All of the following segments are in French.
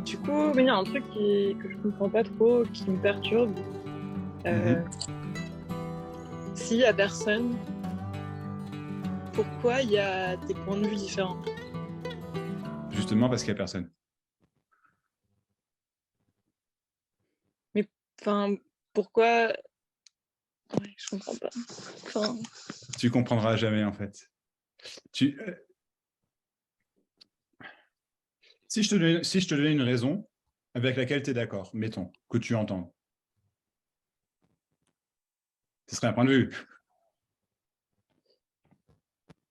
Du coup, mais il y a un truc que je comprends pas trop, qui me perturbe. Euh, S'il y a personne, pourquoi il y a des points de vue différents? Justement parce qu'il n'y a personne. Mais enfin, pourquoi? Ouais, je comprends pas. Enfin, Tu comprendras jamais, en fait. Tu... Si je te donnais une raison avec laquelle tu es d'accord, mettons, que tu entends, ce serait un point de vue,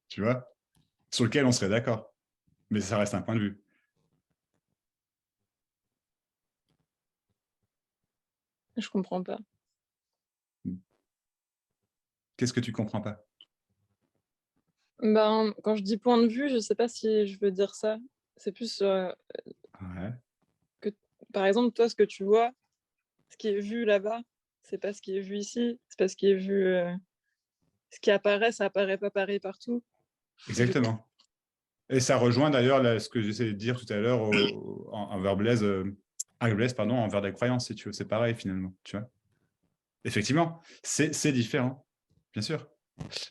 tu vois, sur lequel on serait d'accord. Mais ça reste un point de vue. je comprends pas. Qu'est-ce que tu comprends pas? Ben, quand je dis point de vue, je sais pas si je veux dire ça. C'est plus Ouais. que, par exemple, toi, ce que tu vois, ce qui est vu là-bas, c'est pas ce qui est vu ici, c'est pas ce qui est vu. Ce qui apparaît, ça apparaît pas pareil partout. Je- Exactement. Et ça rejoint d'ailleurs ce que j'essaie de dire tout à l'heure envers Blaise, pardon, envers la croyance, si tu veux. C'est pareil, finalement, tu vois. Effectivement, c'est différent, bien sûr.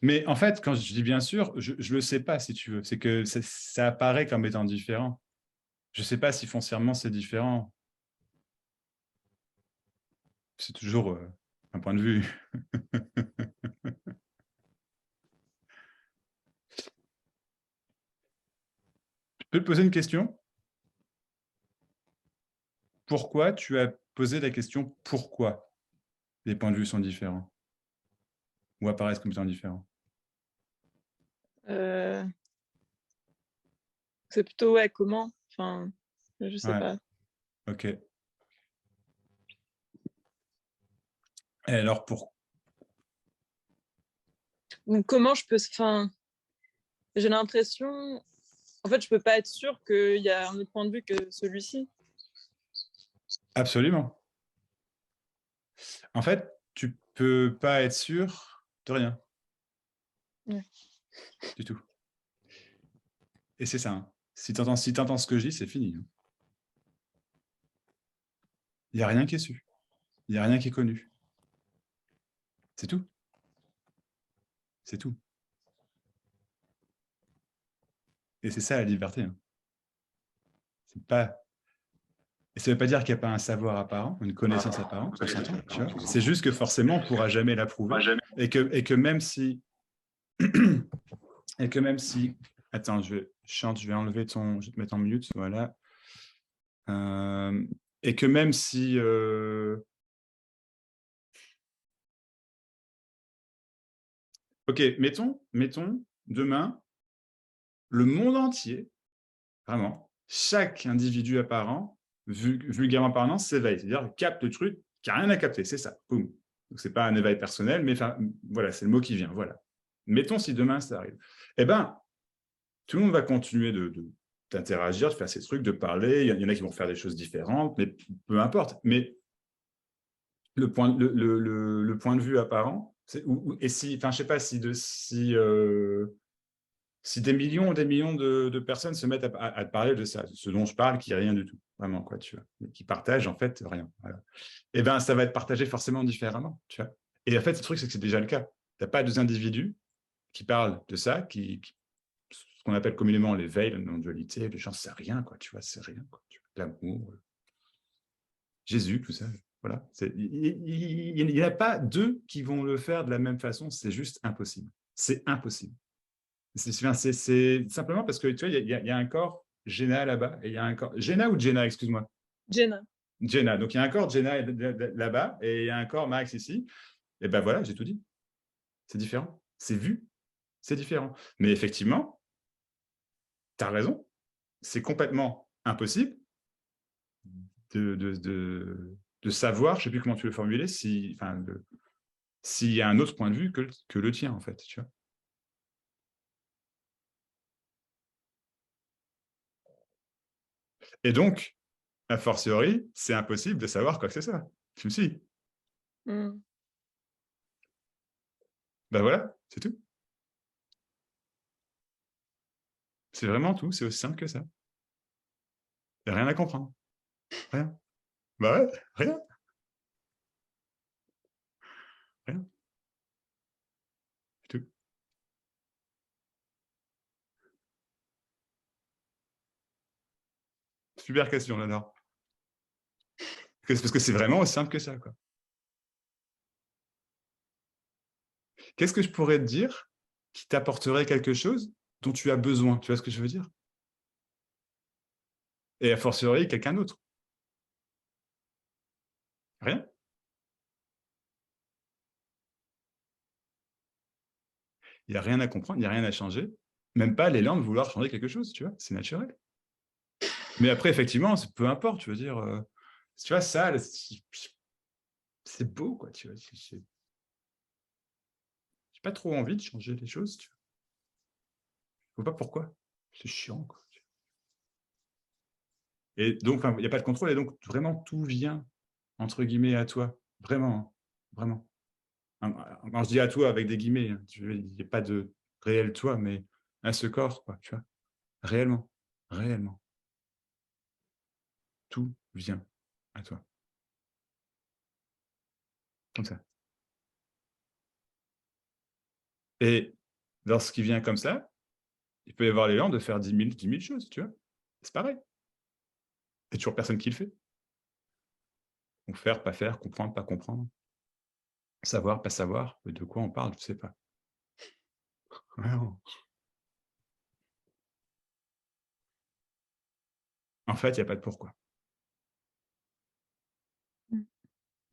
Mais en fait, quand je dis bien sûr, je ne le sais pas, si tu veux. C'est que ça apparaît comme étant différent. Je ne sais pas si foncièrement c'est différent. C'est toujours un point de vue. Je peux te poser une question? Pourquoi tu as posé la question pourquoi les points de vue sont différents ou apparaissent comme étant différents? Euh, c'est plutôt ouais, comment? Enfin, je sais Ouais, pas. ok. Et alors, Donc, comment je peux. Enfin, j'ai l'impression. En fait, je peux pas être sûre qu'il y a un autre point de vue que celui-ci. absolument. En fait, tu peux pas être sûr de rien, Ouais. du tout. Et c'est ça. Hein. Si tu entends ce que je dis, c'est fini. Hein. Il n'y a rien qui est su. Il n'y a rien qui est connu. C'est tout. C'est tout. Et c'est ça la liberté. Hein. C'est pas... Et ça ne veut pas dire qu'il n'y a pas un savoir apparent, une connaissance apparente, on s'entend, tu vois. C'est juste que forcément, on ne pourra jamais l'approuver. Et que même si... et que même si... Attends, je vais enlever ton... Je vais te mettre en mute, voilà. Et que même si... Ok, mettons, demain, le monde entier, vraiment, chaque individu apparent, vulgairement parlant, s'éveille. C'est-à-dire, capte le truc qui n'a rien à capter, c'est ça. Boum. Donc, ce n'est pas un éveil personnel, mais voilà, c'est le mot qui vient. Voilà. Mettons si demain ça arrive. Eh bien, tout le monde va continuer d'interagir, de faire ces trucs, de parler. Il y en a qui vont faire des choses différentes, mais peu importe. Mais le point de vue apparent, et si, enfin, je sais pas si des millions de personnes se mettent à te parler de ça, ce dont je parle, qui est rien du tout, vraiment, quoi, tu vois, qui partagent en fait rien. Voilà. Et ben, ça va être partagé forcément différemment, tu vois. Et en fait, le truc, c'est que c'est déjà le cas. Tu n'as pas deux individus qui parlent de ça, ce qu'on appelle communément l'éveil, la non-dualité, les gens, c'est rien, quoi, tu vois, c'est rien, quoi. L'amour, Jésus, tout ça. Voilà. Il n'y a pas deux qui vont le faire de la même façon, c'est juste impossible. C'est impossible. C'est simplement parce que tu vois, il y a un corps Jenna là-bas, et il y a un corps. Jenna ou Jenna, excuse-moi. Jenna. Jenna. Donc il y a un corps Jenna là-bas, et il y a un corps Max ici. Et ben voilà, j'ai tout dit. C'est différent. C'est vu, c'est différent. Mais effectivement, tu as raison. C'est complètement impossible de, de, de, de savoir, je ne sais plus comment tu veux formuler, s'il y a un autre point de vue que le tien, en fait. Tu vois. Et donc, a fortiori, c'est impossible de savoir quoi que c'est ça. Tu me suis. Mm. Ben voilà, c'est tout. C'est vraiment tout, c'est aussi simple que ça. Il n'y a rien à comprendre. Rien. Bah ouais, rien, rien, du tout. Super question, j'adore. Parce que c'est vraiment aussi simple que ça, quoi. Qu'est-ce que je pourrais te dire qui t'apporterait quelque chose dont tu as besoin? Tu vois ce que je veux dire? Et a fortiori, quelqu'un d'autre. Rien. Il n'y a rien à comprendre, il n'y a rien à changer. Même pas l'élan de vouloir changer quelque chose, tu vois, c'est naturel. Mais après, effectivement, peu importe, tu veux dire, tu vois, ça, c'est beau, quoi, tu vois. J'ai pas trop envie de changer les choses, tu vois. Je vois pas pourquoi. C'est chiant, quoi. Et donc, il n'y a pas de contrôle, et donc vraiment tout vient, entre guillemets, à toi. Vraiment, hein, vraiment. Quand je dis à toi avec des guillemets, hein, il n'y a pas de réel toi, mais à ce corps, quoi, tu vois. Réellement, réellement, tout vient à toi. Comme ça. Et lorsqu'il vient comme ça, il peut y avoir l'élan de faire 10 000 choses, tu vois. C'est pareil. Il n'y a toujours personne qui le fait. Donc faire, pas faire, comprendre, pas comprendre. Savoir, pas savoir. De quoi on parle, je ne sais pas. En fait, il n'y a pas de pourquoi. Mmh.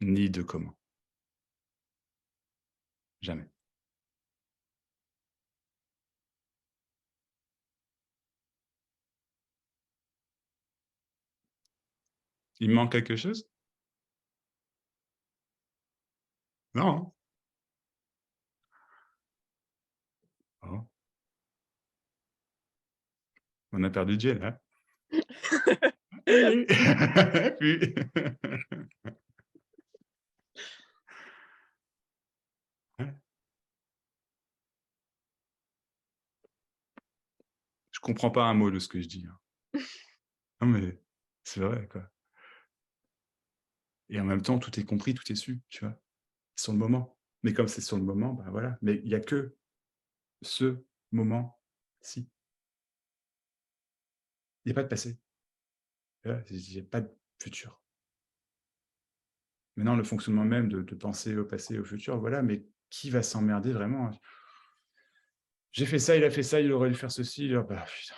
Ni de comment. Jamais. Il me manque quelque chose? Non. Oh. On a perdu Jay, là. Puis... Je comprends pas un mot de ce que je dis. Hein. Non, mais c'est vrai, quoi. Et en même temps, tout est compris, tout est su, tu vois, sur le moment. Mais comme c'est sur le moment, ben voilà. Mais il n'y a que ce moment-ci. Il n'y a pas de passé. Il n'y a pas de futur. Maintenant, le fonctionnement même de penser au passé, au futur, voilà, mais qui va s'emmerder vraiment? J'ai fait ça, il a fait ça, il aurait dû faire ceci. Bah, putain.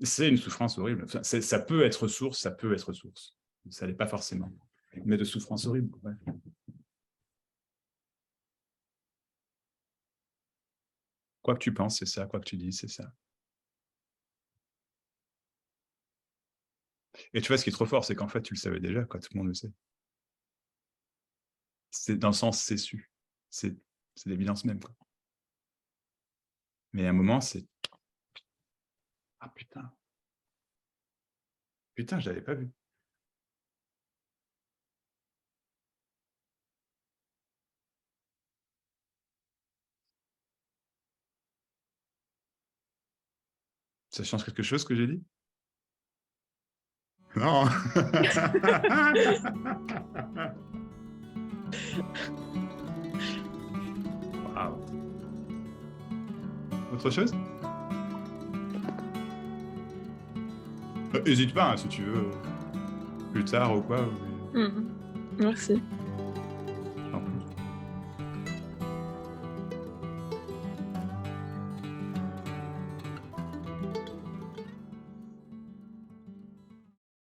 C'est une souffrance horrible. Enfin, ça peut être source, ça peut être source. Ça l'est pas forcément. Mais de souffrance horrible. Ouais. Quoi que tu penses, c'est ça. Quoi que tu dis, c'est ça. Et tu vois, ce qui est trop fort, c'est qu'en fait, tu le savais déjà, quoi. Tout le monde le sait. C'est dans le sens, c'est su. C'est l'évidence même, quoi. Mais à un moment, c'est ah putain, putain, je l'avais pas vu. Ça change quelque chose que j'ai dit? Non. Wow. Autre chose? Hésite pas, hein, si tu veux, plus tard ou quoi. Mmh. Merci.